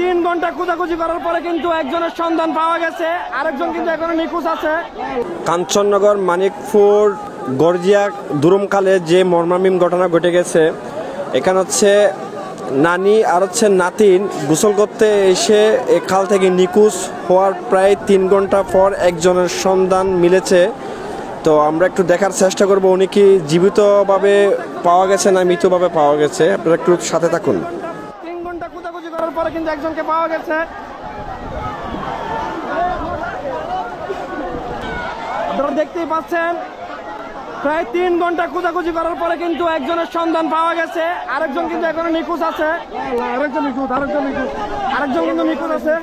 3 ঘন্টা খোঁজাখুঁজি করার পরে কিন্তু একজনের সন্ধান পাওয়া গেছে, আরেকজন কিন্তু এখনো নিখোঁজ আছে। কাঞ্চননগর মানিকপুর গর্জিয়া দুরুমকালে যে মর্মান্তিক ঘটনা ঘটে গেছে, এখানে হচ্ছে নানি আর হচ্ছে নাতিন গোসল করতে এসে এ খাল থেকে নিখোঁজ হওয়ার প্রায় 3 ঘন্টা পর একজনের সন্ধান মিলেছে। তো আমরা একটু দেখার চেষ্টা করব উনি কি জীবিতভাবে পাওয়া গেছে না মৃতভাবে পাওয়া গেছে। আপনারা একটু সাথে থাকুন। 3 ঘন্টা খোঁজাখুঁজি করার পরে কিন্তু একজনকে পাওয়া গেছে। আপনারা দেখতেই পাচ্ছেন প্রায় 3 ঘন্টা খোঁজাখুঁজি করার পরে কিন্তু একজনের সন্ধান পাওয়া গেছে, আরেকজন কিন্তু এখনো নিখোঁজ আছে। আরেকজন কিন্তু নিখোঁজ আছে।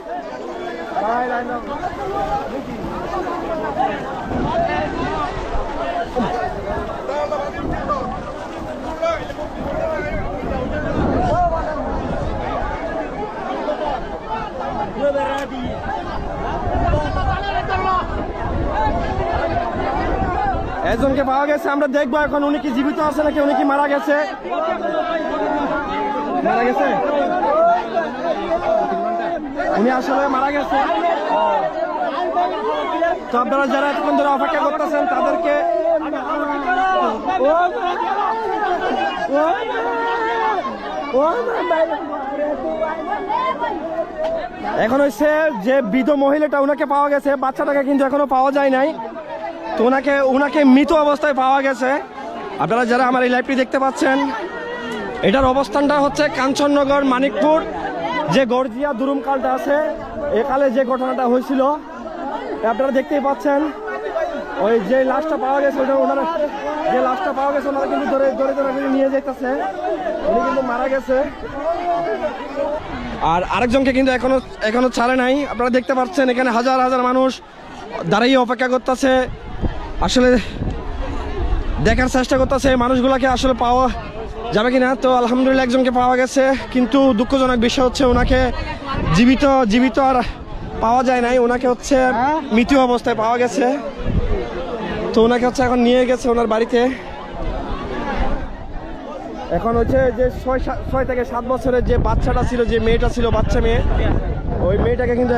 একজনকে পাওয়া গেছে, আমরা দেখবো এখন উনি কি জীবিত আছে নাকি উনি কি মারা গেছে। মারা গেছে, উনি আসলে মারা গেছে। তো আপনারা যারা এতক্ষণ ধরে অপেক্ষা করতেছেন তাদেরকে এখন হচ্ছে যে বৃদ্ধ মহিলাটা ওনাকে পাওয়া গেছে, বাচ্চাটাকে কিন্তু এখনো পাওয়া যায় নাই। তো ওনাকে মৃত অবস্থায় পাওয়া গেছে। আপনারা যারা আমার এই লাইভটি দেখতে পাচ্ছেন, এটার অবস্থানটা হচ্ছে কাঞ্চননগর মানিকপুর যে গর্জিয়া দুরুমকালটা আছে, একালে যে ঘটনাটা হয়েছিল আপনারা দেখতেই পাচ্ছেন। ওই যে লাশটা পাওয়া গেছে ওনারা কিন্তু ধরে নিয়ে যেতেছে, উনি কিন্তু মারা গেছে। আর আরেকজনকে কিন্তু এখনো ছাড়ে নাই। আপনারা দেখতে পাচ্ছেন এখানে হাজার হাজার মানুষ দাঁড়িয়ে অপেক্ষা করতেছে, আসলে দেখার চেষ্টা করতেছে মানুষগুলাকে আসলে পাওয়া যাবে কিনা। তো আলহামদুলিল্লাহ একজনকে পাওয়া গেছে, কিন্তু দুঃখজনক বিষয় হচ্ছে ওনাকে জীবিত আর পাওয়া যায় নাই, ওনাকে হচ্ছে মৃত অবস্থায় পাওয়া গেছে। তো ওনাকে হচ্ছে এখন নিয়ে গেছে ওনার বাড়িতে। এখন হচ্ছে যে 6 থেকে 7 বছরের যে বাচ্চাটা ছিল, যে মেয়েটা ছিল, বাচ্চা মেয়ে, ওই মেয়েটাকে কিন্তু